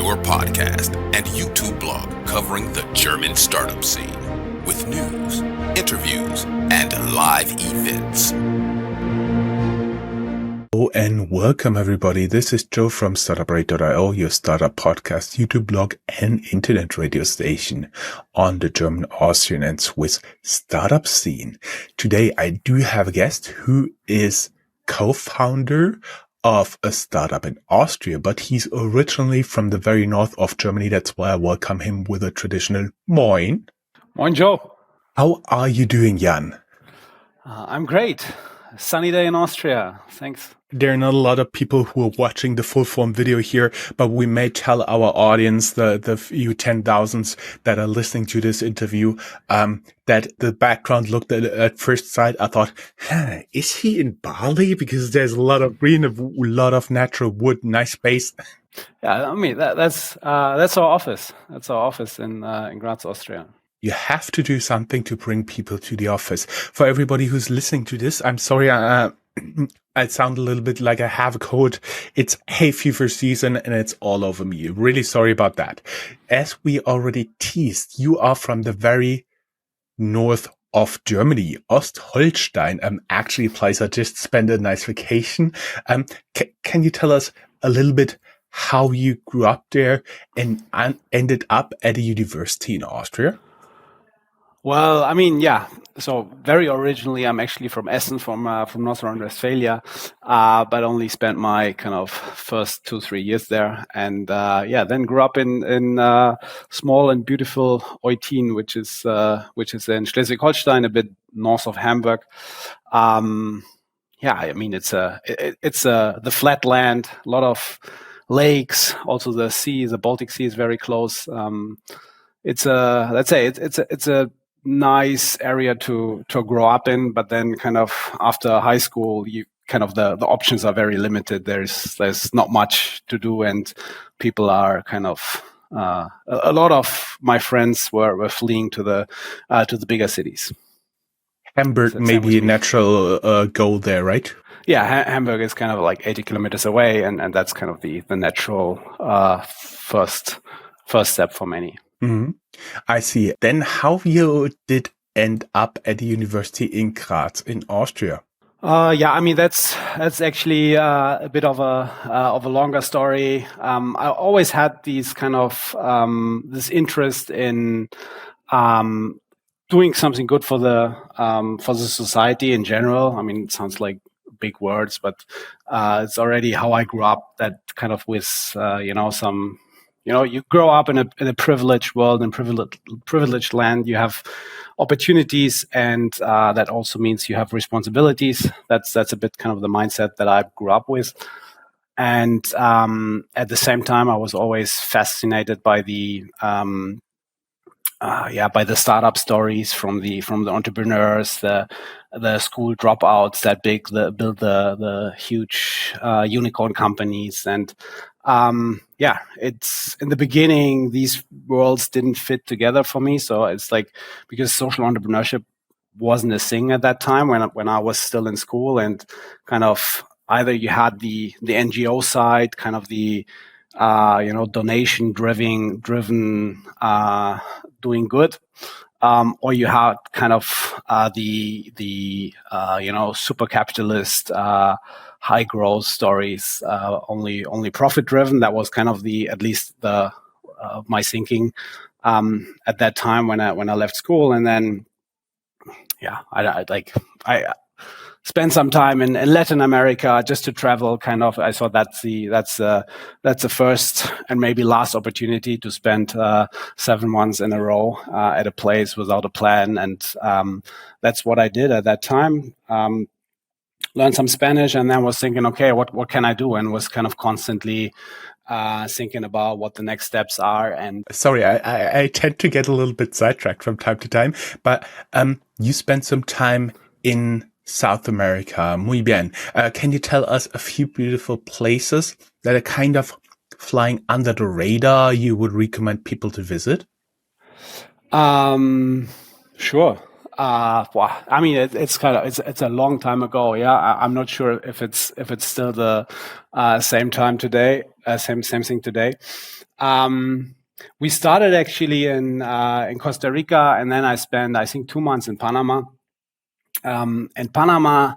your podcast and YouTube blog covering the German startup scene with news, interviews, and live events. Hello and welcome everybody. This is Joe from Startuprad.io, your startup podcast, YouTube blog, and internet radio station on the German, Austrian, and Swiss startup scene. Today I do have a guest who is co-founder of a startup in Austria, but he's originally from the very north of Germany. That's why I welcome him with a traditional Moin. Moin, Joe. How are you doing, Jan? I'm great. Sunny day in Austria. Thanks. There are not a lot of people who are watching the full form video here, but we may tell our audience, the few 10,000s that are listening to this interview, that the background looked at first sight. I thought, is he in Bali? Because there's a lot of green, a lot of natural wood, nice space. Yeah, I mean, that's our office. That's our office in Graz, Austria. You have to do something to bring people to the office. For everybody who's listening to this, I'm sorry, I sound a little bit like I have a cold. It's hay fever season and it's all over me. Really sorry about that. As we already teased, you are from the very north of Germany, Ostholstein, actually a place I just spent a nice vacation. Can you tell us a little bit how you grew up there and ended up at a university in Austria? Well, I mean, yeah. So very originally, I'm actually from Essen, from North Rhine-Westphalia, but only spent my kind of first 2-3 years there, and then grew up in small and beautiful Eutin, which is in Schleswig-Holstein, a bit north of Hamburg. I mean, it's the flat land, a lot of lakes, also the sea, the Baltic Sea is very close. It's a nice area to grow up in, but then kind of after high school, you kind of the options are very limited. There's not much to do, and people are kind of a lot of my friends were fleeing to the bigger cities. Hamburg may be a natural goal there, right? Yeah, Hamburg is kind of like 80 kilometers away, and that's kind of the natural first step for many. Mm-hmm. I see. Then how you did end up at the university in Graz in Austria? I mean that's actually a bit of a longer story. I always had these kind of this interest in doing something good for the society in general. I mean, it sounds like big words, but it's already how I grew up. That kind of with some. You grow up in a privileged world, in privileged land. You have opportunities, and that also means you have responsibilities. That's a bit kind of the mindset that I grew up with. And at the same time, I was always fascinated by the startup stories from the entrepreneurs, the school dropouts that build the huge unicorn companies. And it's in the beginning, these worlds didn't fit together for me. So it's like, because social entrepreneurship wasn't a thing at that time when I was still in school, and kind of either you had the NGO side, kind of the donation driven doing good, or you had kind of the super capitalist high growth stories, only profit driven. That was kind of at least my thinking at that time when I left school. And then I spent some time in Latin America just to travel. Kind of, I thought that's the first and maybe last opportunity to spend 7 months in a row at a place without a plan, and that's what I did at that time. Learned some Spanish, and then was thinking, okay, what can I do? And was kind of constantly thinking about what the next steps are. And sorry, I tend to get a little bit sidetracked from time to time, but you spent some time in South America. Muy bien. Can you tell us a few beautiful places that are kind of flying under the radar you would recommend people to visit? Sure. Well, I mean, it's a long time ago. Yeah, I'm not sure if it's still the same time today, same thing today. We started actually in Costa Rica, and then I spent, I think, 2 months in Panama. In Panama,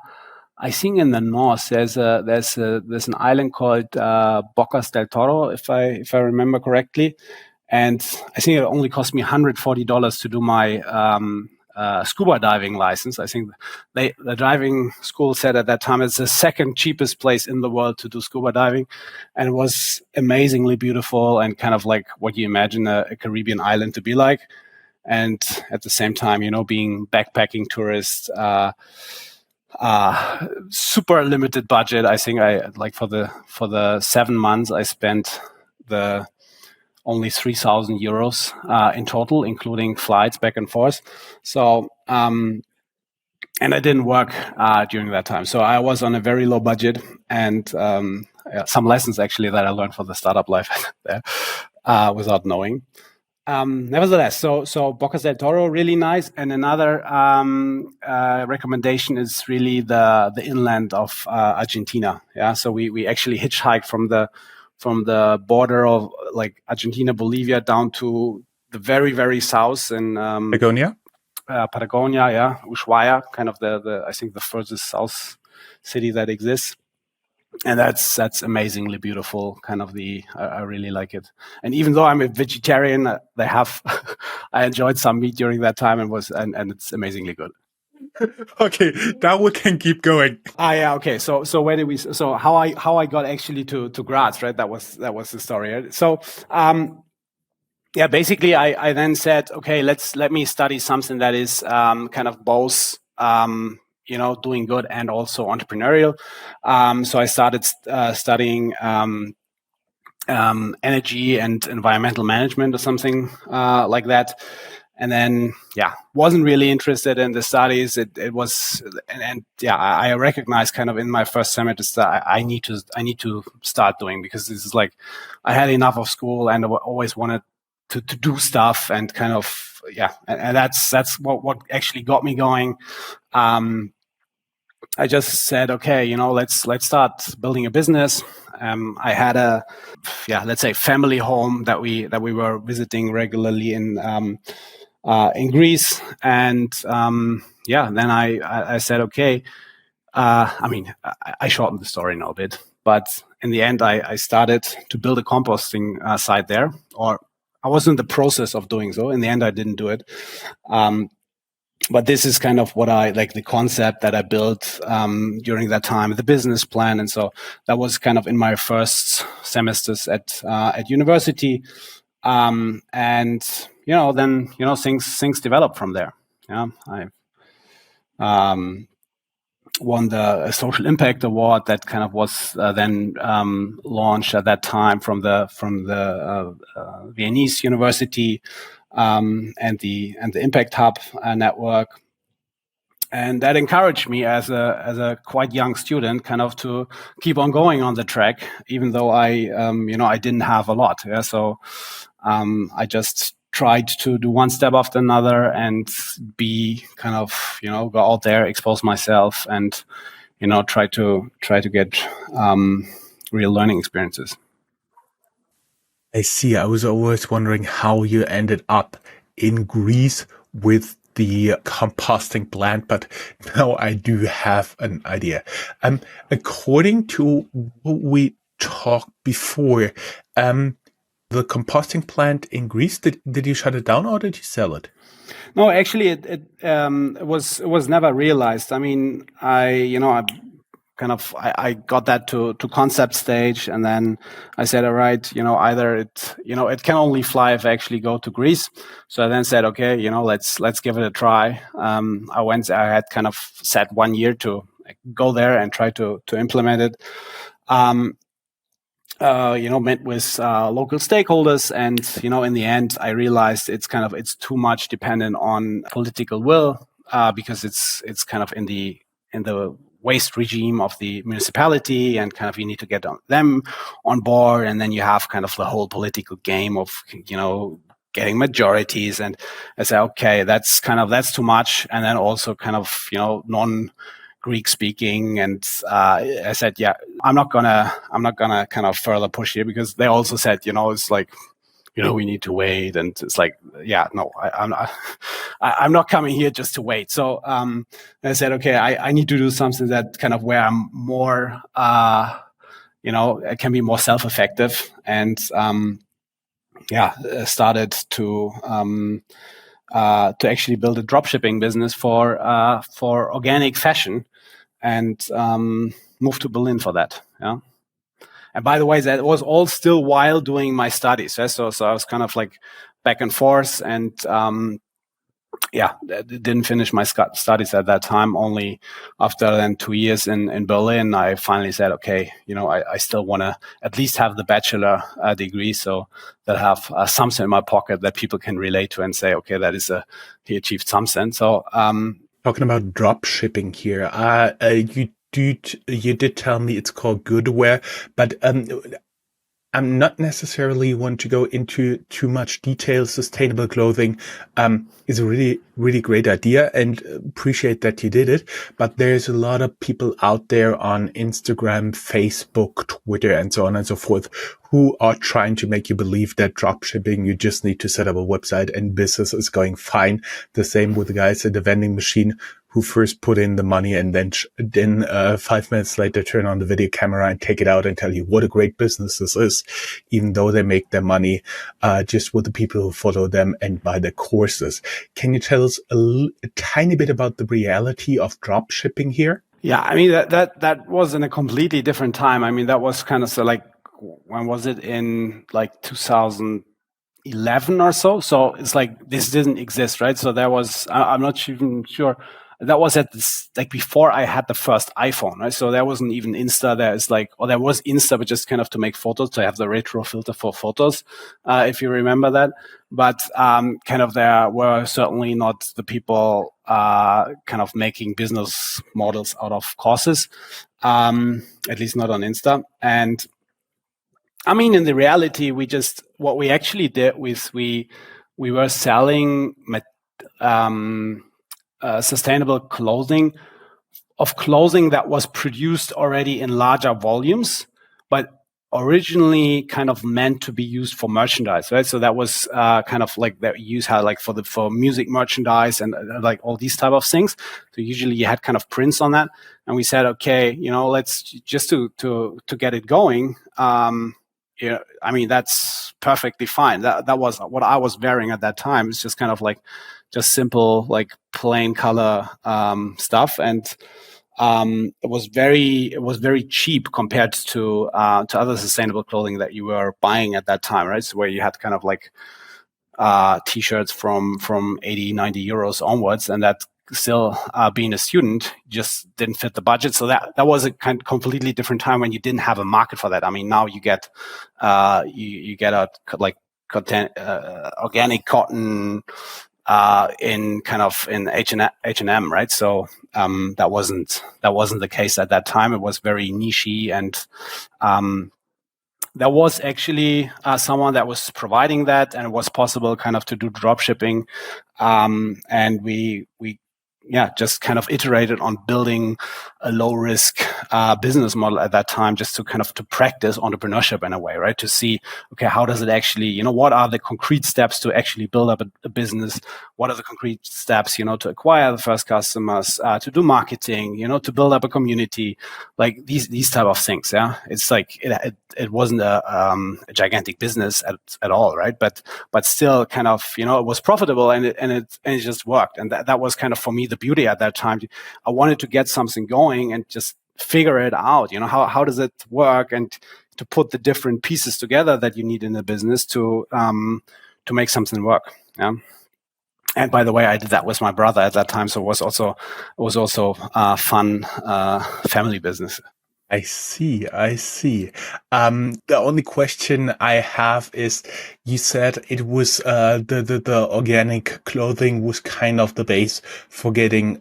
I think in the north there's an island called Bocas del Toro, if I remember correctly, and I think it only cost me $140 to do my scuba diving license. I think the diving school said at that time it's the second cheapest place in the world to do scuba diving, and it was amazingly beautiful and kind of like what you imagine a Caribbean island to be like. And at the same time, being backpacking tourist, super limited budget. I think I like for the 7 months I spent the only 3,000 euros in total, including flights back and forth. So, and I didn't work during that time. So I was on a very low budget, and some lessons actually that I learned for the startup life there without knowing. Nevertheless, so Bocas del Toro, really nice. And another recommendation is really the inland of Argentina. Yeah, so we actually hitchhiked from the border of like Argentina, Bolivia, down to the very, very south in Patagonia, yeah, Ushuaia, kind of the I think the furthest south city that exists. And that's amazingly beautiful. Kind of I really like it. And even though I'm a vegetarian, I enjoyed some meat during that time, and it's amazingly good. Okay, now we can keep going. Yeah, okay. So where did we? So how I got actually to Graz, right? That was the story. Right? So yeah, basically I then said, okay, let me study something that is kind of both doing good and also entrepreneurial. So I started studying energy and environmental management or something like that. And then, wasn't really interested in the studies. It was, and I recognized kind of in my first semester that I need to start doing, because this is like, I had enough of school and I always wanted to do stuff and kind of, and that's what actually got me going. I just said, okay, let's start building a business. I had a, let's say, family home that we were visiting regularly in Greece, and then I said, okay. I mean, I shortened the story now a bit, but in the end, I started to build a composting site there, or I was in the process of doing so. In the end, I didn't do it. But this is kind of what I like, the concept that I built during that time, the business plan. And so that was kind of in my first semesters at university. And, then, things developed from there. Yeah. I won the Social Impact Award that kind of was then launched at that time from the Viennese University and the Impact Hub network, and that encouraged me as a quite young student kind of to keep on going on the track, even though I didn't have a lot. Yeah, so I just tried to do one step after another and be kind of, go out there, expose myself, and, try to get real learning experiences. I see. I was always wondering how you ended up in Greece with the composting plant, but now I do have an idea. According to what we talked before, the composting plant in Greece, did you shut it down or did you sell it? No, actually, it was never realized. I mean, I got that to concept stage, and then I said, all right, either it can only fly if I actually go to Greece. So I then said, okay, let's give it a try. I had kind of set 1 year to go there and try to implement it. Met with local stakeholders, and in the end, I realized it's too much dependent on political will, because it's kind of in the waste regime of the municipality, and kind of you need to get them on board, and then you have kind of the whole political game of getting majorities. And I said, okay, that's too much. And then also kind of, non-Greek speaking. And I said, yeah, I'm not gonna kind of further push here, because they also said, it's like, we need to wait. And it's like, yeah, no, I'm not coming here just to wait. So I said, okay, I need to do something that kind of where I'm more, it can be more self-effective. And started to actually build a dropshipping business for organic fashion, and moved to Berlin for that. Yeah. And by the way, that was all still while doing my studies. Yeah? So I was kind of like back and forth, and didn't finish my studies at that time. Only after then 2 years in Berlin, I finally said, okay, I still want to at least have the bachelor degree, so that I have something in my pocket that people can relate to and say, okay, he achieved something. So talking about drop shipping here, you did tell me it's called Goodwear, but I'm not necessarily want to go into too much detail. Sustainable clothing is a really, really great idea, and appreciate that you did it. But there's a lot of people out there on Instagram, Facebook, Twitter, and so on and so forth, who are trying to make you believe that dropshipping, you just need to set up a website and business is going fine. The same with the guys at the vending machine who first put in the money and then 5 minutes later turn on the video camera and take it out and tell you what a great business this is, even though they make their money just with the people who follow them and buy their courses. Can you tell us a tiny bit about the reality of drop shipping here? Yeah, I mean, that was in a completely different time. I mean, that was kind of like, when was it? In like 2011 or so. So it's like, this didn't exist, right? So there was, I'm not even sure. That was at this, like, before I had the first iPhone, right? So there wasn't even Insta. There was Insta, but just kind of to make photos, to have the retro filter for photos, if you remember that. But kind of there were certainly not the people kind of making business models out of courses, at least not on Insta. And I mean, in the reality, what we actually did was we were selling sustainable clothing that was produced already in larger volumes, but originally kind of meant to be used for merchandise, right? So that was kind of like that use how like for music merchandise and like all these type of things. So usually you had kind of prints on that, and we said, okay, let's just to get it going. I mean, that's perfectly fine. That was what I was wearing at that time. It's just kind of like just simple, like plain color stuff, and it was very cheap compared to other sustainable clothing that you were buying at that time, right? So where you had kind of like t-shirts from 80, 90 euros onwards, and that still being a student just didn't fit the budget. So that was a kind of completely different time when you didn't have a market for that. I mean, now you get you get a like organic cotton in H&M, right? So that wasn't the case at that time. It was very nichey, and there was actually someone that was providing that, and it was possible kind of to do drop shipping, and we just kind of iterated on building a low risk business model at that time, just to kind of to practice entrepreneurship in a way, right? To see, okay, how does it actually, what are the concrete steps to actually build up a business? What are the concrete steps, to acquire the first customers, to do marketing, to build up a community, like these type of things. Yeah, it's like it wasn't a gigantic business at all, right? But still, kind of, it was profitable, and it just worked, and that was kind of for me the beauty at that time. I wanted to get something going and just figure it out. How does it work, and to put the different pieces together that you need in a business to make something work. Yeah. And by the way, I did that with my brother at that time, so it was also fun family business. I see. The only question I have is, you said it was the organic clothing was kind of the base for getting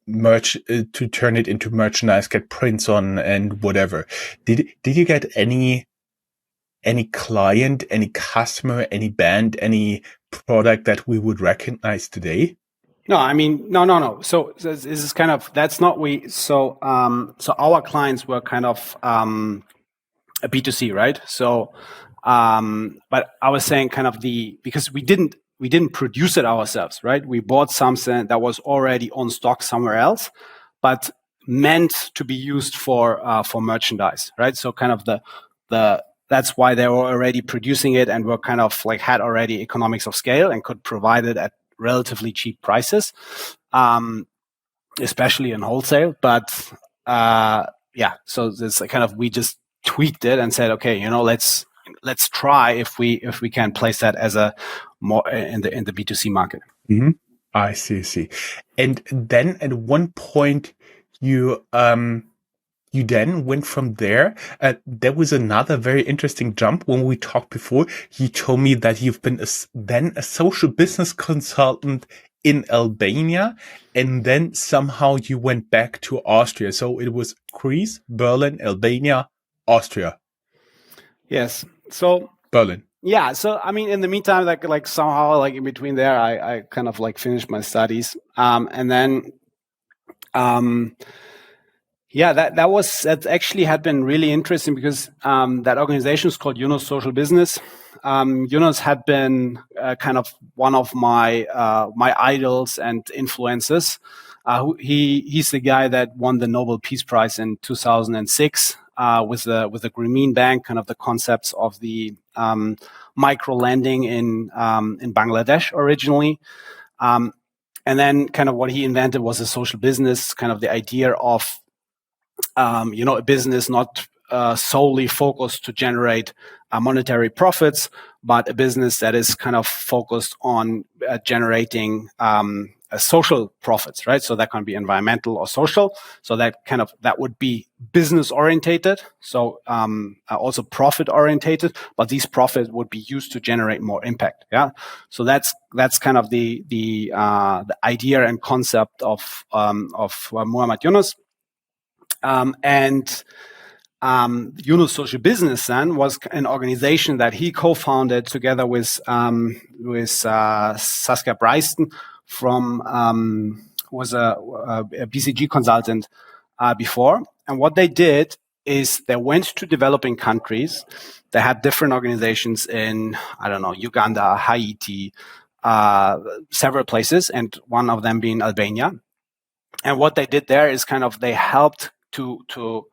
merch to turn it into merchandise, get prints on and whatever. Did you get any any client, any customer, any band, any product that we would recognize today? No, I mean, no. So this is kind of, that's not so our clients were kind of a B2C, right? So, but I was saying kind of because we didn't produce it ourselves, right? We bought something that was already on stock somewhere else, but meant to be used for merchandise, right? So kind of that's why they were already producing it and were kind of like had already economics of scale and could provide it at relatively cheap prices, especially in wholesale. But yeah, so this kind of, we just tweaked it and said, okay, let's try if we can place that as a more in the B2C market. Mm-hmm. I see. And then at one point you then went from there. There was another very interesting jump when we talked before. You told me that you've been then a social business consultant in Albania, and then somehow you went back to Austria. So it was Greece, Berlin, Albania, Austria. Yes. So Berlin. Yeah. So, I mean, in the meantime, like somehow, like in between there, I kind of like finished my studies. And then, yeah, that actually had been really interesting because, that organization is called Yunus Social Business. Yunus had been kind of one of my idols and influences. He's the guy that won the Nobel Peace Prize in 2006 with the Grameen Bank, kind of the concepts of the micro lending in Bangladesh originally. And then kind of what he invented was a social business, kind of the idea of, a business not solely focused to generate monetary profits, but a business that is kind of focused on generating social profits, right? So that can be environmental or social. So that would be business orientated. So also profit orientated, but these profits would be used to generate more impact. Yeah. So that's kind of the idea and concept of Muhammad Yunus. Yunus Social Business then was an organization that he co-founded together with Saskia Breisten from was a BCG consultant before. And what they did is they went to developing countries. They had different organizations in, I don't know, Uganda, Haiti, several places, and one of them being Albania. And what they did there is kind of they helped to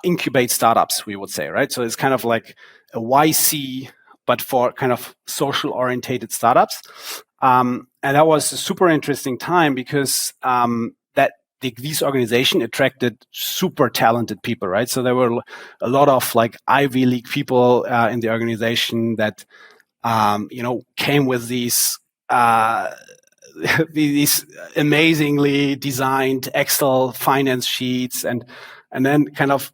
incubate startups, we would say, right? So it's kind of like a YC, but for kind of social orientated startups. And that was a super interesting time because these organizations attracted super talented people, right? So there were a lot of like Ivy League people in the organization that came with these these amazingly designed Excel finance sheets and then kind of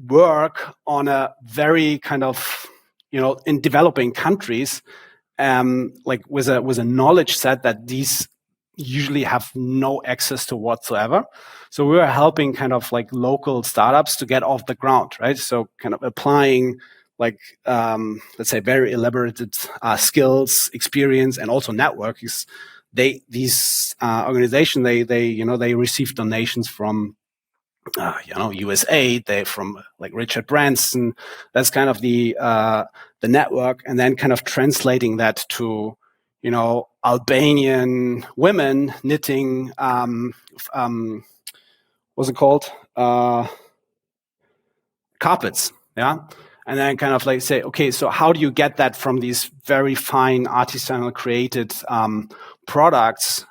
work on a very kind of, in developing countries, like with a knowledge set that these usually have no access to whatsoever. So we were helping kind of like local startups to get off the ground, right? So kind of applying like, let's say very elaborated skills, experience, and also networks. These organizations, they receive donations from, USA, they from like Richard Branson. That's kind of the network, and then kind of translating that to, Albanian women knitting, what's it called? Carpets. Yeah. And then kind of like say, okay, so how do you get that from these very fine artisanal created products,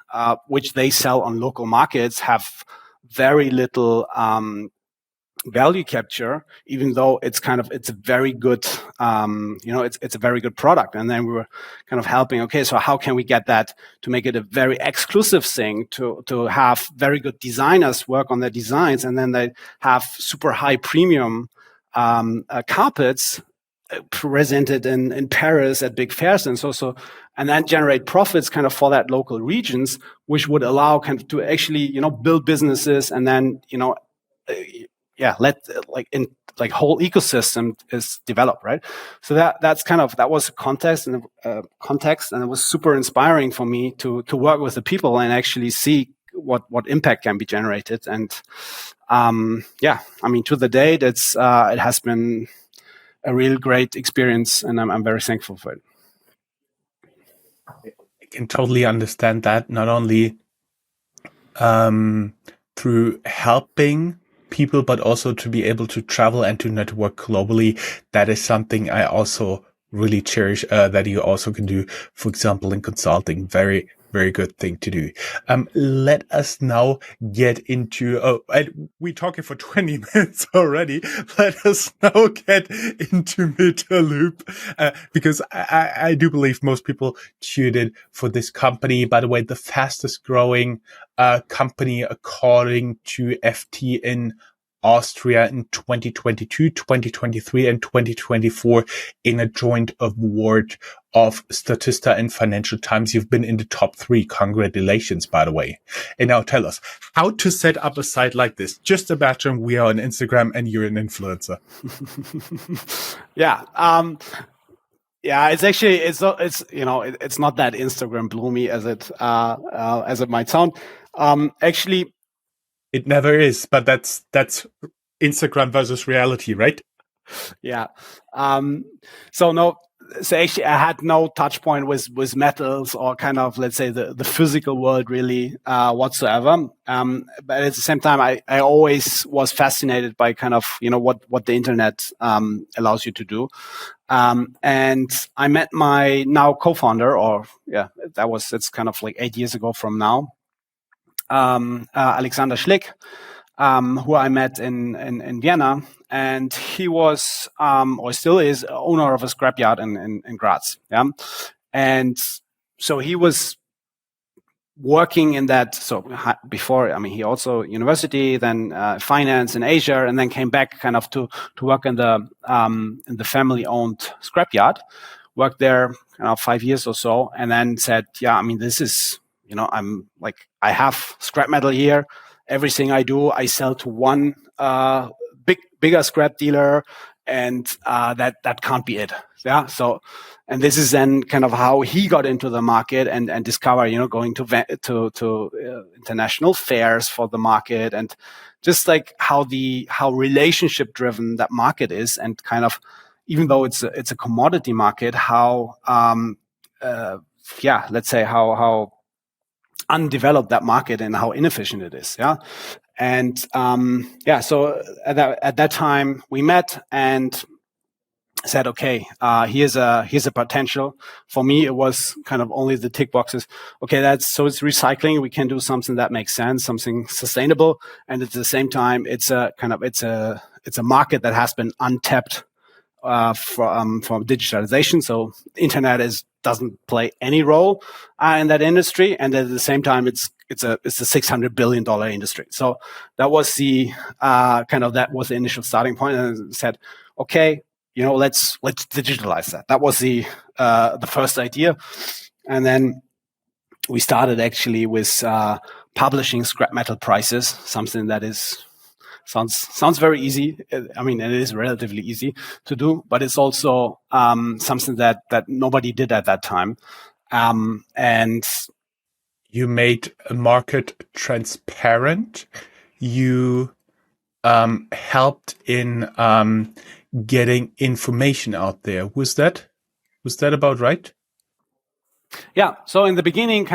which they sell on local markets, have very little value capture, even though it's a very good, it's a very good product. And then we were kind of helping, okay, so how can we get that to make it a very exclusive thing, to have very good designers work on their designs, and then they have super high premium carpets presented in Paris at big fairs and so, and then generate profits kind of for that local regions, which would allow kind of to actually, build businesses and then, whole ecosystem is developed, right? So that was context, and it was super inspiring for me to work with the people and actually see what impact can be generated. And to the date, it has been a real great experience, and I'm very thankful for it. I can totally understand that, not only through helping people, but also to be able to travel and to network globally. That is something I also really cherish, that you also can do, for example, in consulting. Very, very good thing to do. Let us now get into, we're talking for 20 minutes already. Let us now get into Metaloop, because I do believe most people tuned in for this company. By the way, the fastest growing company according to FT in Austria in 2022, 2023, and 2024 in a joint award of Statista and Financial Times. You've been in the top 3. Congratulations, by the way. And now tell us how to set up a site like this. Just imagine we are on Instagram and you're an influencer. It's actually it's not that Instagram bloomy as it might sound. Actually, it never is, but that's Instagram versus reality, right? Yeah. So actually, I had no touch point with metals or kind of, let's say, the physical world really whatsoever. But at the same time, I always was fascinated by kind of what the internet allows you to do. And I met my now co-founder, it's kind of like 8 years ago from now, Alexander Schlick, who I met in Vienna, and he was or still is owner of a scrapyard in Graz. Yeah, and so he was working in that. So before, he also university, then finance in Asia, and then came back kind of to work in the family-owned scrapyard. Worked there 5 years or so, and then said, this is. I have scrap metal here. Everything I do, I sell to one bigger scrap dealer, and that can't be it. Yeah. So, and this is then kind of how he got into the market and discover, going to international fairs for the market, and just like how relationship driven that market is, and kind of, even though it's a commodity market, how let's say how undeveloped that market and how inefficient it is. Yeah. And so at that time we met and said, okay, here's a potential. For me, it was kind of only the tick boxes. Okay, it's recycling. We can do something that makes sense, something sustainable, and at the same time, it's a market that has been untapped from digitalization. So internet doesn't play any role in that industry, and at the same time, it's a $600 billion industry. So that was that was the initial starting point, and said, okay, let's digitalize that. That was the first idea, and then we started actually with publishing scrap metal prices, something that sounds very easy. It is relatively easy to do, but it's also something that nobody did at that time. And you made a market transparent. You helped in getting information out there. Was that about right? Yeah. So in the beginning,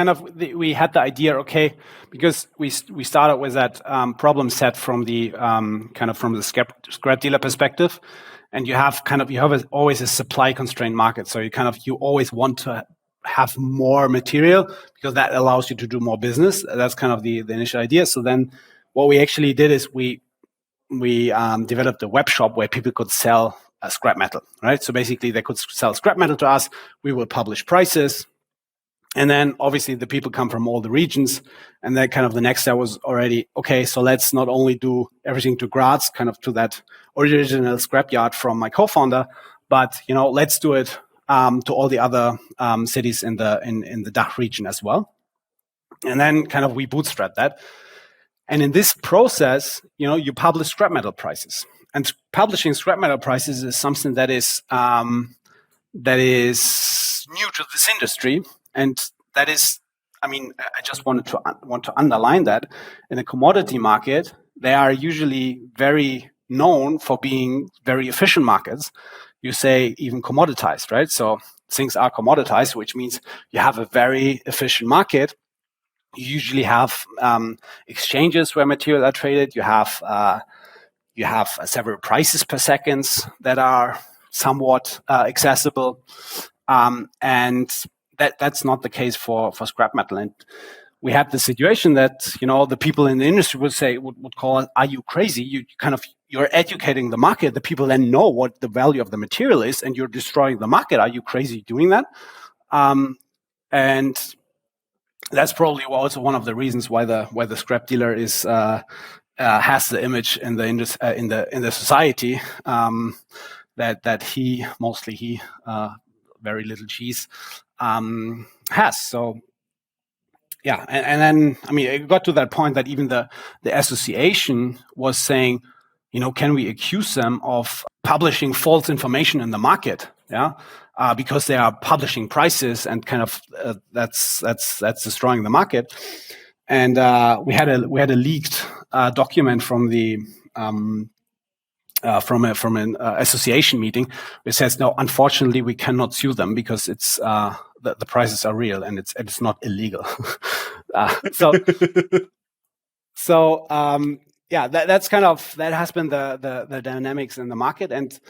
we had the idea, okay, because we started with that problem set from the from the scrap dealer perspective, and you have always a supply constrained market. So you always want to have more material because that allows you to do more business. That's kind of the initial idea. So then what we actually did is we developed a web shop where people could sell scrap metal, right? So basically they could sell scrap metal to us. We will publish prices. And then obviously the people come from all the regions, and then kind of the next step was already, okay, so let's not only do everything to Graz, kind of to that original scrapyard from my co-founder, but let's do it to all the other cities in the DACH region as well. And then kind of we bootstrapped that. And in this process, you publish scrap metal prices. And publishing scrap metal prices is something that is new to this industry, and that is, I just want to underline that in a commodity market, they are usually very known for being very efficient markets. You say even commoditized, right? So things are commoditized, which means you have a very efficient market. You usually have exchanges where material are traded. You have several prices per seconds that are somewhat accessible, and that's not the case for scrap metal. And we had the situation that the people in the industry would call it, "Are you crazy? You're educating the market. The people then know what the value of the material is, and you're destroying the market. Are you crazy doing that?" And that's probably also one of the reasons why the scrap dealer is has the image in the society that he very little cheese has. So yeah, and then it got to that point that even the association was saying, can we accuse them of publishing false information in the market? Yeah. Because they are publishing prices and that's destroying the market. And we had a leaked document from the from an association meeting, which says, no, unfortunately, we cannot sue them because it's the prices are real and it's not illegal. Yeah, that's that has been the dynamics in the market. And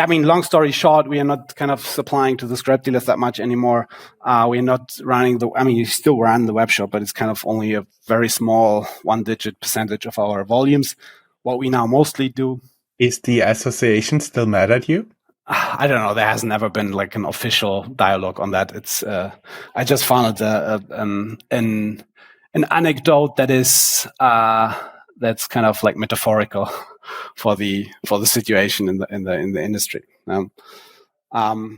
long story short, we are not supplying to the scrap dealers that much anymore. We're not running you still run the web shop, but it's only a very small 1-digit percentage of our volumes. What we now mostly do. Is the association still mad at you? I don't know. There has never been an official dialogue on that. It's I just found it an anecdote that is that's metaphorical for the situation in the industry. And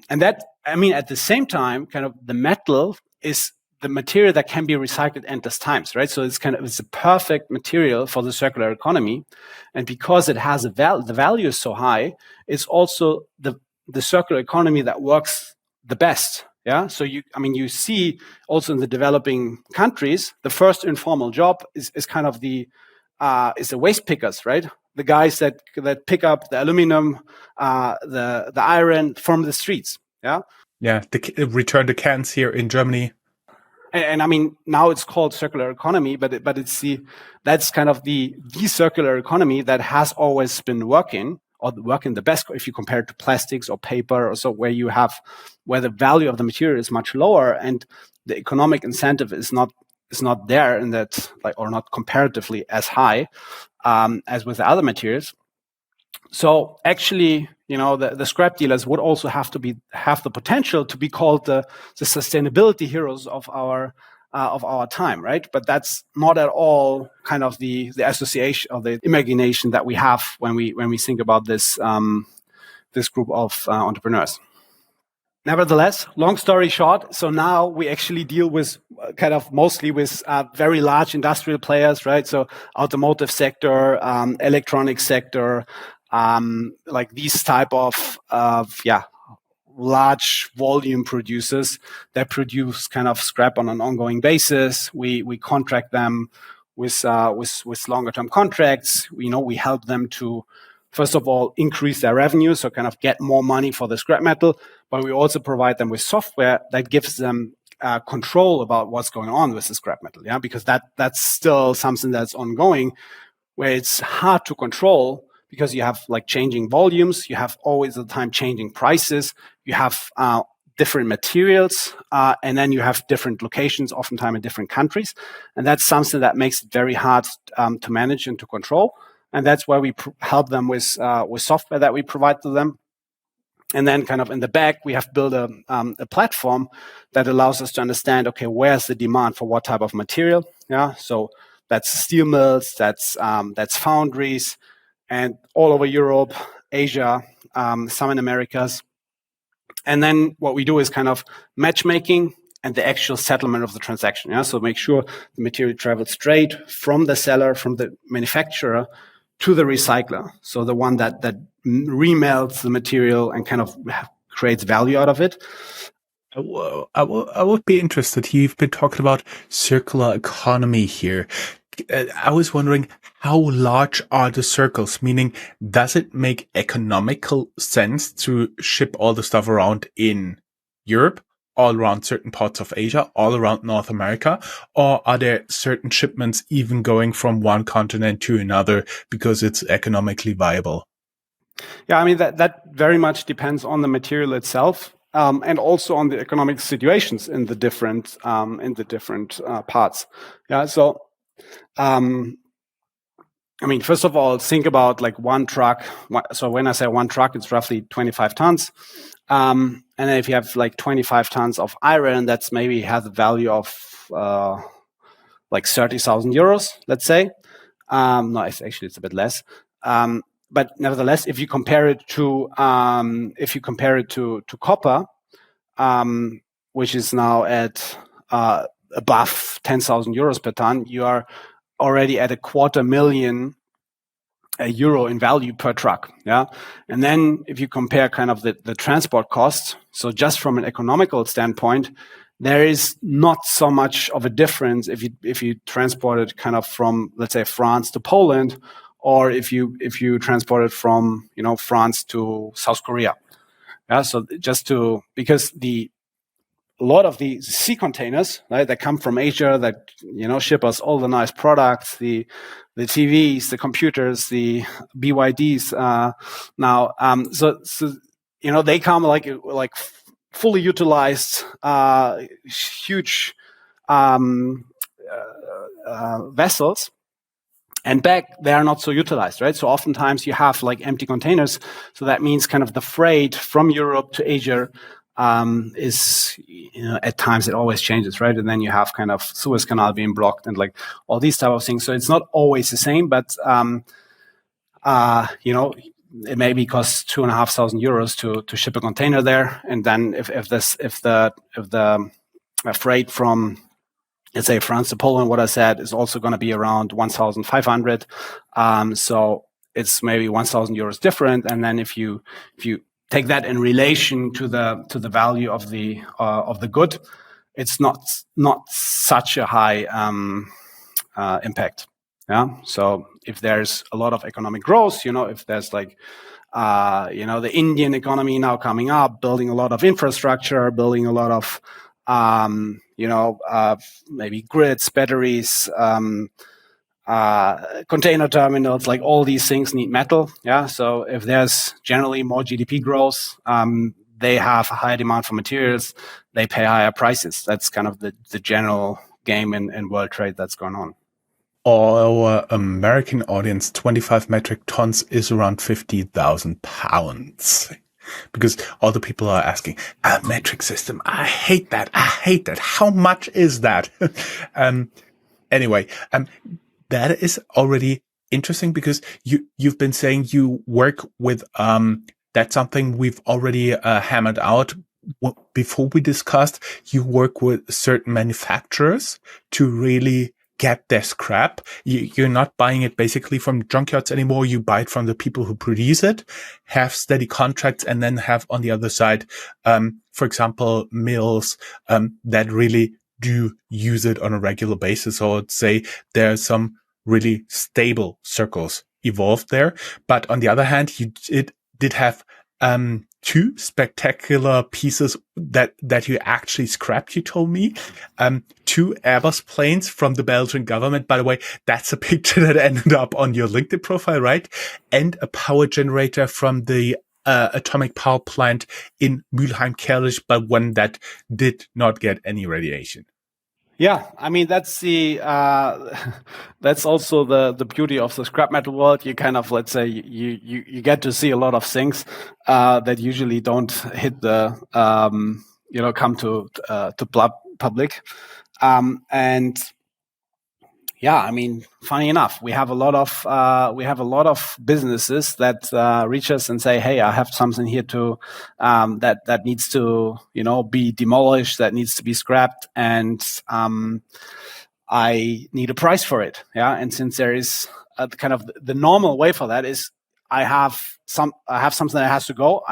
that at the same time, the metal is the material that can be recycled endless times, right? So it's a perfect material for the circular economy, and because it has the value is so high, it's also the circular economy that works the best. Yeah. So you see also in the developing countries, the first informal job is the waste pickers, right? The guys that pick up the aluminum, the iron from the streets. Yeah. Yeah. Return the cans here in Germany. And now it's called circular economy, but it's that's the circular economy that has always been working the best if you compare it to plastics or paper or so, where the value of the material is much lower and the economic incentive is not there in that, or not comparatively as high as with the other materials. So actually, the scrap dealers would also have the potential to be called the sustainability heroes of our time, right? But that's not at all the association or the imagination that we have when we think about this this group of entrepreneurs. Nevertheless, long story short, so now we actually deal with mostly with very large industrial players, right? So automotive sector, electronic sector, these type of large volume producers that produce scrap on an ongoing basis. We contract them with longer term contracts. We help them to, first of all, increase their revenue, so get more money for the scrap metal, but we also provide them with software that gives them control about what's going on with the scrap metal, yeah, because that's still something that's ongoing, where it's hard to control because you have changing volumes, you have always the time changing prices, you have different materials, and then you have different locations, oftentimes in different countries, and that's something that makes it very hard to manage and to control. And that's why we help them with software that we provide to them. And then in the back, we have built a platform that allows us to understand, okay, where's the demand for what type of material? Yeah, so that's steel mills, that's foundries, and all over Europe, Asia, some in Americas. And then what we do is matchmaking and the actual settlement of the transaction. Yeah, so make sure the material travels straight from the seller, from the manufacturer, to the recycler. So the one that remelts the material and kind of creates value out of it. I would be interested. You've been talking about circular economy here. I was wondering, how large are the circles? Meaning, does it make economical sense to ship all the stuff around in Europe, all around certain parts of Asia, all around North America? Or are there certain shipments even going from one continent to another because it's economically viable? Yeah, I mean, that very much depends on the material itself. And also on the economic situations in the different parts. Yeah, so I mean, first of all, think about like one truck. So when I say one truck, it's roughly 25 tons. And then if you have like 25 tons of iron, that's maybe has a value of like 30,000 euros, let's say. No, it's a bit less. But nevertheless, if you compare it to copper, which is now at above 10,000 euros per ton, you are already at $250,000 euro in value per truck. Yeah, and then if you compare kind of the transport costs, so just from an economical standpoint, there is not so much of a difference if you transport it kind of from, let's say, France to Poland, or if you transport it from France to South Korea. Yeah, so because a lot of the sea containers, right, that come from Asia, that ship us all the nice products, the TVs, the computers, the BYDs. So they come like fully utilized, huge vessels. And back, they are not so utilized, right? So oftentimes you have like empty containers. So that means kind of the freight from Europe to Asia is, at times it always changes, right? And then you have kind of Suez Canal being blocked and like all these type of things. So it's not always the same, but it maybe costs 2,500 euros to ship a container there. And then if the freight from, let's say, France to Poland, what I said, is also going to be around 1,500. So it's maybe 1,000 euros different. And then if you take that in relation to the value of the good, it's not such a high impact. Yeah. So if there's a lot of economic growth, if there's like the Indian economy now coming up, building a lot of infrastructure, building a lot of maybe grids, batteries, container terminals, like all these things need metal. Yeah. So if there's generally more GDP growth, they have a higher demand for materials, they pay higher prices. That's kind of the general game in world trade that's going on. Our American audience, 25 metric tons is around 50,000 pounds. Because all the people are asking, a metric system, I hate that. How much is that? Anyway, that is already interesting because you've been saying you work with, that's something we've already hammered out before we discussed. You work with certain manufacturers to really get their scrap. You're not buying it basically from junkyards anymore. You buy it from the people who produce it, have steady contracts, and then have on the other side, for example, mills that really do use it on a regular basis. So I'd say there are some really stable circles evolved there. But on the other hand, it did have two spectacular pieces that you actually scrapped, you told me. Two Airbus planes from the Belgian government. By the way, that's a picture that ended up on your LinkedIn profile, right? And a power generator from the atomic power plant in Mülheim-Kärlich, but one that did not get any radiation. Yeah, I mean that's that's also the beauty of the scrap metal world. You kind of, let's say, you get to see a lot of things that usually don't hit the come to public, and Yeah, I mean, funny enough, we have a lot of businesses that reach us and say, "Hey, I have something here to that needs to be demolished, that needs to be scrapped, and I need a price for it." Yeah, and since there is kind of the normal way for that is I have something that has to go.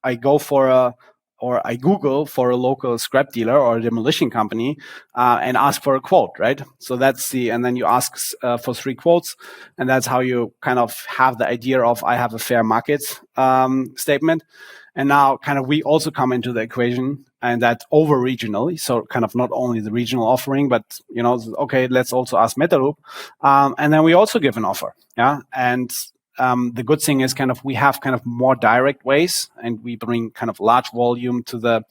I go for I Google for a local scrap dealer or a demolition company and ask for a quote, right? So and then you ask for 3 quotes, and that's how you kind of have the idea of I have a fair market statement. And now kind of we also come into the equation, and that over regionally. So kind of not only the regional offering, but, okay, let's also ask Metaloop. And then we also give an offer. Yeah. And the good thing is kind of we have kind of more direct ways, and we bring kind of large volume to the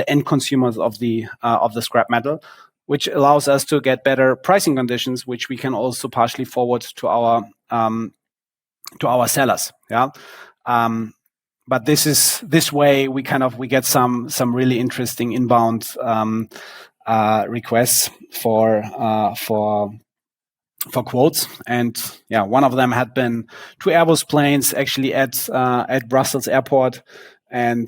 end consumers of the scrap metal, which allows us to get better pricing conditions, which we can also partially forward to our sellers. Yeah. But this way we get some really interesting inbound requests for quotes. And yeah, one of them had been 2 Airbus planes actually at Brussels airport. And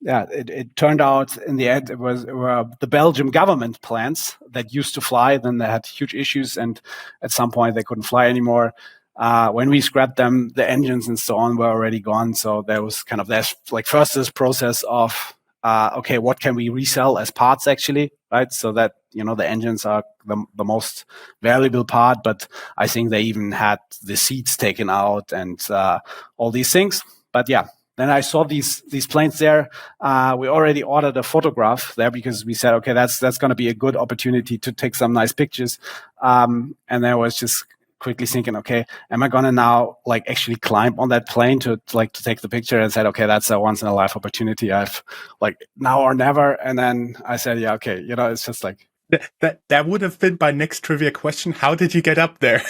it turned out in the end were the Belgian government planes that used to fly. Then they had huge issues, and at some point they couldn't fly anymore. When we scrapped them, the engines and so on were already gone. So there was kind of this process of okay, what can we resell as parts actually, right? So that the engines are the most valuable part, but I think they even had the seats taken out and all these things. But yeah, then I saw these planes there. We already ordered a photograph there because we said, okay, that's going to be a good opportunity to take some nice pictures. And then I was just quickly thinking, okay, am I gonna now actually climb on that plane to take the picture? And said, okay, that's a once in a life opportunity. I've now or never. And then I said, yeah, okay, it's just that would have been my next trivia question. How did you get up there?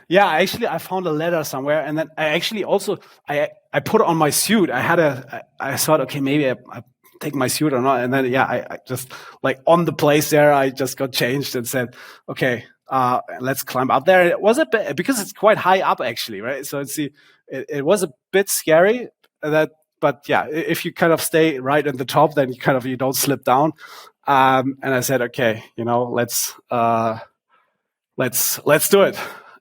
Yeah, actually, I found a letter somewhere, and then I actually also I put on my suit. I thought, okay, maybe I take my suit or not, and then yeah, I just on the place there, I just got changed and said, okay, let's climb up there. It was a bit because it's quite high up actually, right? So it was a bit scary but yeah, if you kind of stay right at the top, then you don't slip down. And I said, okay, let's do it.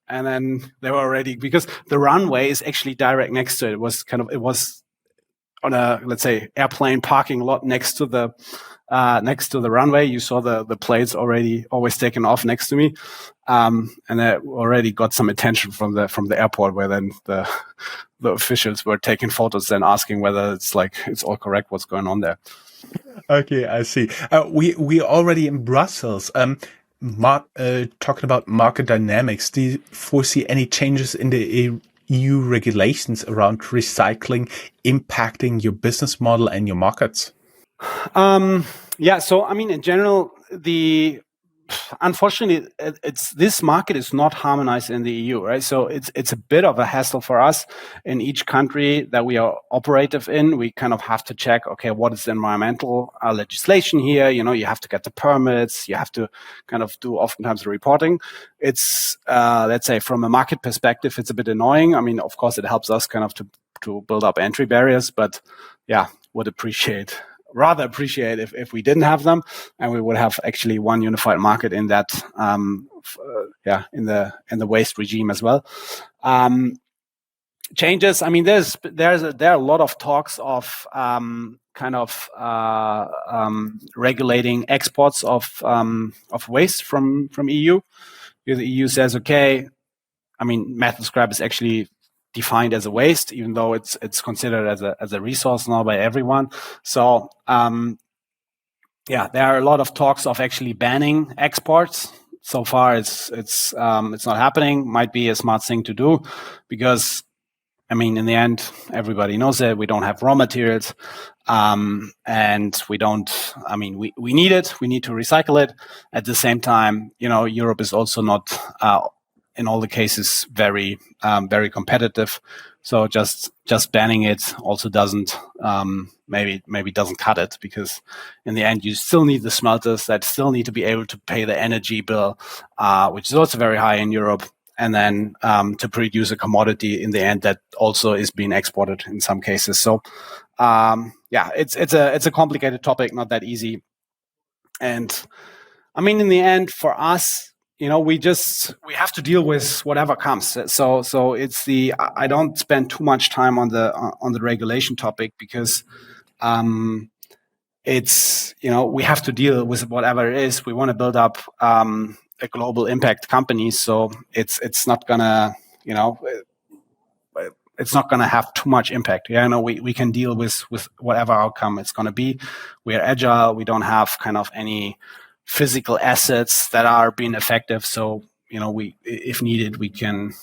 And then they were already, because the runway is actually direct next to it. It was on a, let's say, airplane parking lot next to the runway. You saw the planes always taken off next to me. And I already got some attention from the airport, where then the officials were taking photos and asking whether it's all correct, what's going on there. Okay, I see. We already in Brussels. Talking about market dynamics, do you foresee any changes in the EU regulations around recycling impacting your business model and your markets? Yeah, so I mean, in general, unfortunately, this market is not harmonized in the EU, right? So it's a bit of a hassle for us in each country that we are operative in. We kind of have to check, okay, what is the environmental legislation here? You have to get the permits. You have to kind of do oftentimes the reporting. It's let's say from a market perspective, it's a bit annoying. I mean, of course, it helps us kind of to build up entry barriers, but yeah, would rather appreciate if we didn't have them, and we would have actually one unified market in that in the waste regime as well. Changes, I mean, there are a lot of talks of regulating exports of waste from EU. The EU says, okay, I mean, metal scrap is actually defined as a waste, even though it's considered as a resource now by everyone. So yeah, there are a lot of talks of actually banning exports. So far, it's not happening. Might be a smart thing to do, because I mean, in the end, everybody knows that we don't have raw materials, and we don't. I mean, we need it. We need to recycle it. At the same time, Europe is also not in all the cases very competitive So just banning it also doesn't maybe doesn't cut it, because in the end you still need the smelters that still need to be able to pay the energy bill, which is also very high in Europe, and then to produce a commodity in the end that also is being exported in some cases. So it's a complicated topic, not that easy. And I mean, in the end, for us, we have to deal with whatever comes. So it's I don't spend too much time on the regulation topic, because it's, we have to deal with whatever it is. We want to build up a global impact company, so it's not gonna, it's not going to have too much impact. We can deal with whatever outcome it's going to be. We are agile. We don't have kind of any physical assets that are being effective. So, if needed, we can,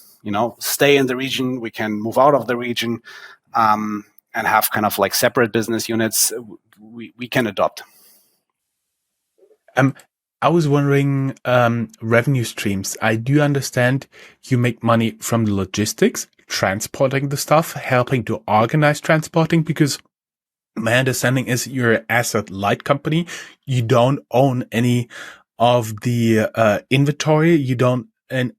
stay in the region. We can move out of the region and have kind of like separate business units. We can adopt. I was wondering, revenue streams. I do understand you make money from the logistics, transporting the stuff, helping to organize transporting, because my understanding is you're an asset light company. You don't own any of the inventory. You don't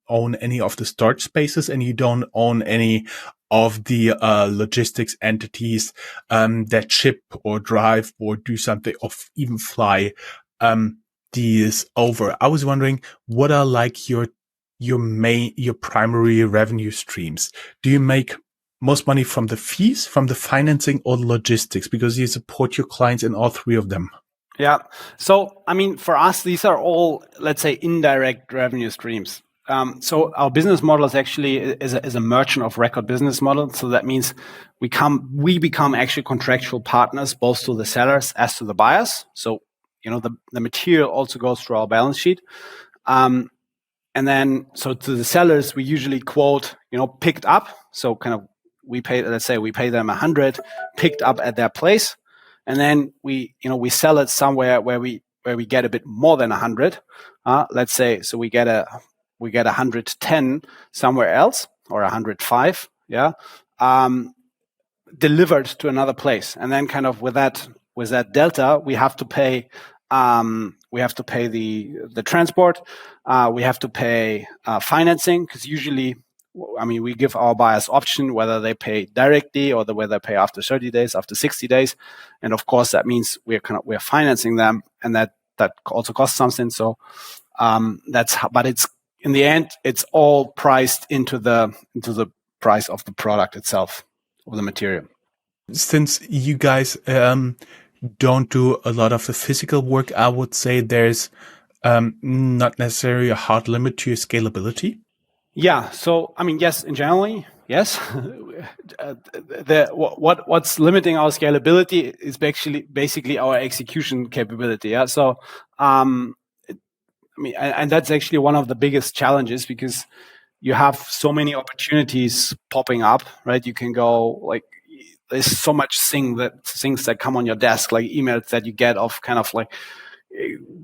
own any of the storage spaces, and you don't own any of the logistics entities that ship or drive or do something or even fly these over. I was wondering, what are like your primary revenue streams? Do you make most money from the fees, from the financing, or logistics? Because you support your clients in all three of them. Yeah. So, I mean, for us, these are all, let's say, indirect revenue streams. So our business model is actually is a merchant of record business model. So that means we become actually contractual partners, both to the sellers as to the buyers. So, the material also goes through our balance sheet. And then, so to the sellers, we usually quote, picked up. So kind of we pay them 100, picked up at their place. And then we sell it somewhere where we get a bit more than 100. Let's say, so we get 110 somewhere else, or 105. Yeah. Delivered to another place. And then kind of with that delta, we have to pay the transport. We have to pay financing, because usually, we give our buyers option whether they pay directly or whether they pay after 30 days, after 60 days. And of course, that means we're financing them, and that also costs something. So but it's, in the end, it's all priced into the price of the product itself, of the material. Since you guys don't do a lot of the physical work, I would say there's not necessarily a hard limit to your scalability. Yeah. So, yes, in general, yes. What's limiting our scalability is basically our execution capability. Yeah. So, and that's actually one of the biggest challenges, because you have so many opportunities popping up, right? You can go there's so much things that come on your desk, like emails that you get of kind of like,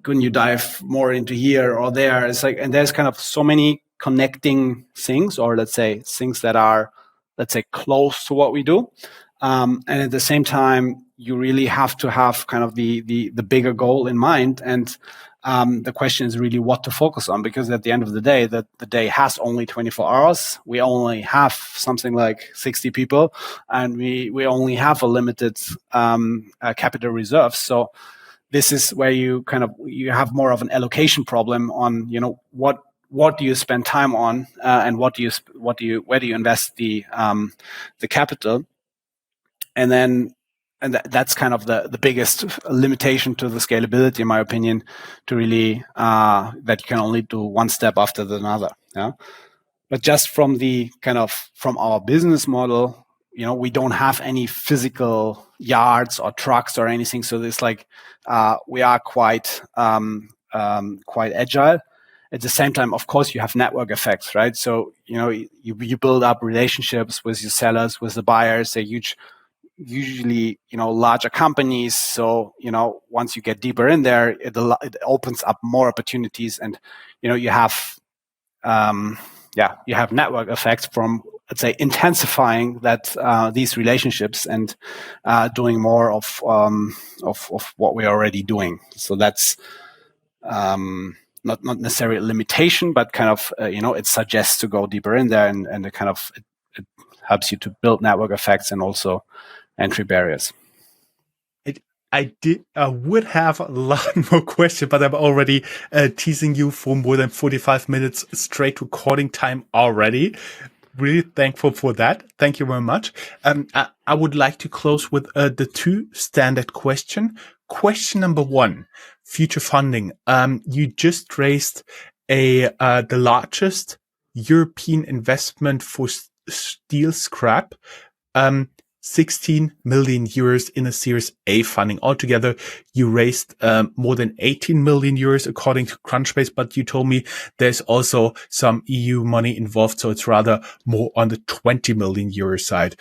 couldn't you dive more into here or there? It's like, and there's kind of so many connecting things, or let's say things that are, close to what we do. And at the same time, you really have to have kind of the bigger goal in mind. And the question is really what to focus on, because at the end of the day, the day has only 24 hours. We only have something like 60 people, and we only have a limited capital reserve. So this is where you have more of an allocation problem on, what do you spend time on, and where do you invest the capital, and that's kind of the biggest limitation to the scalability, in my opinion, to really that you can only do one step after another. Yeah, but just from our business model, we don't have any physical yards or trucks or anything. So there's we are quite agile. At the same time, of course, you have network effects, right? So you build up relationships with your sellers, with the buyers. They're usually larger companies. So once you get deeper in there, it opens up more opportunities, and you have network effects from let's say, intensifying these relationships and doing more of what we're already doing. So that's not necessarily a limitation, but kind of it suggests to go deeper in there, and it kind of it helps you to build network effects and also entry barriers. I would have a lot more questions, but I'm already teasing you for more than 45 minutes straight recording time already. Really thankful for that. Thank you very much. I would like to close with the 2 standard question. Question number 1, future funding. You just raised the largest European investment for steel scrap. 16 million euros in a Series A funding. Altogether, you raised more than 18 million euros according to Crunchbase, but you told me there's also some EU money involved, so it's rather more on the 20 million euro side.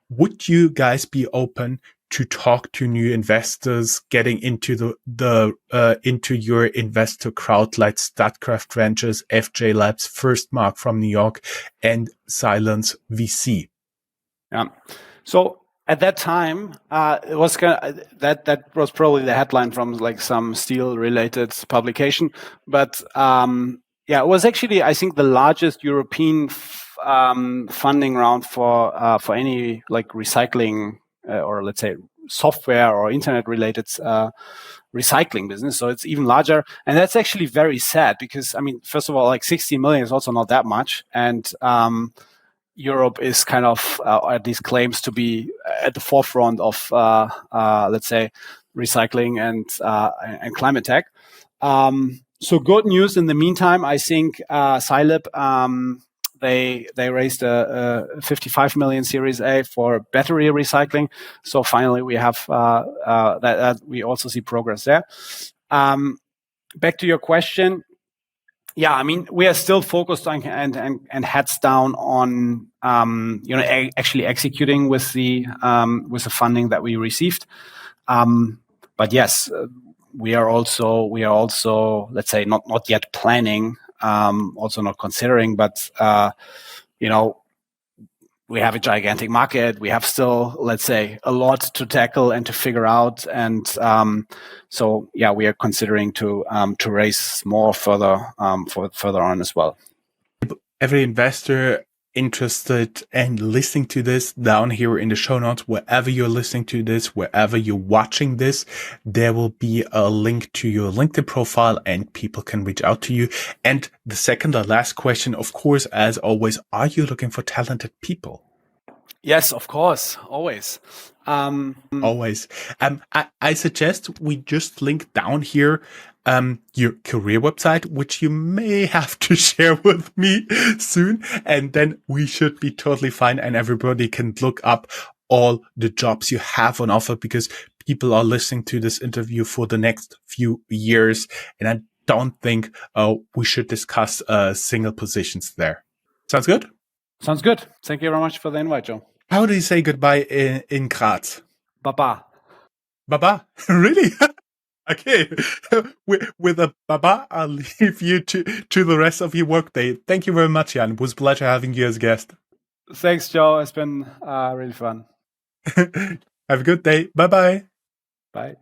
Would you guys be open to talk to new investors, getting into into your investor crowd like Statkraft Ventures, FJ Labs, First Mark from New York, and Silence VC? Yeah. So at that time, it was that was probably the headline from like some steel-related publication. But it was actually, I think, the largest European funding round for any like recycling or let's say software or internet-related recycling business. So it's even larger, and that's actually very sad because, I mean, first of all, like 60 million is also not that much, and Europe is kind of at least claims to be at the forefront of let's say recycling and climate tech. So good news in the meantime. I think Scilab they raised a 55 million Series A for battery recycling. So finally we have that we also see progress there. Back to your question. Yeah, I mean, we are still focused on and heads down on actually executing with the funding that we received. But yes, we are also let's say not yet planning, also not considering, but we have a gigantic market. We have still, let's say, a lot to tackle and to figure out, and so yeah, we are considering to raise more further on as well. Every investor interested and listening to this, down here in the show notes, wherever you're listening to this, wherever you're watching this, there will be a link to your LinkedIn profile and people can reach out to you. And the second or last question, of course, as always, are you looking for talented people? Yes, of course. Always. Always. I suggest we just link down here your career website, which you may have to share with me soon. And then we should be totally fine and everybody can look up all the jobs you have on offer, because people are listening to this interview for the next few years. And I don't think we should discuss single positions there. Sounds good? Sounds good. Thank you very much for the invite, Joe. How do you say goodbye in Graz? Baba. Baba? Really? Okay. With a baba, I'll leave you to the rest of your workday. Thank you very much, Jan. It was a pleasure having you as a guest. Thanks, Joe. It's been really fun. Have a good day. Bye-bye. Bye.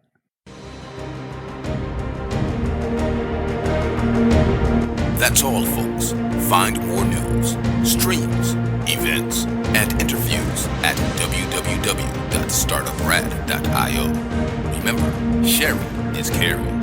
That's all, folks. Find more news, streams, events, and interviews at www.startuprad.io. Remember, sharing is caring.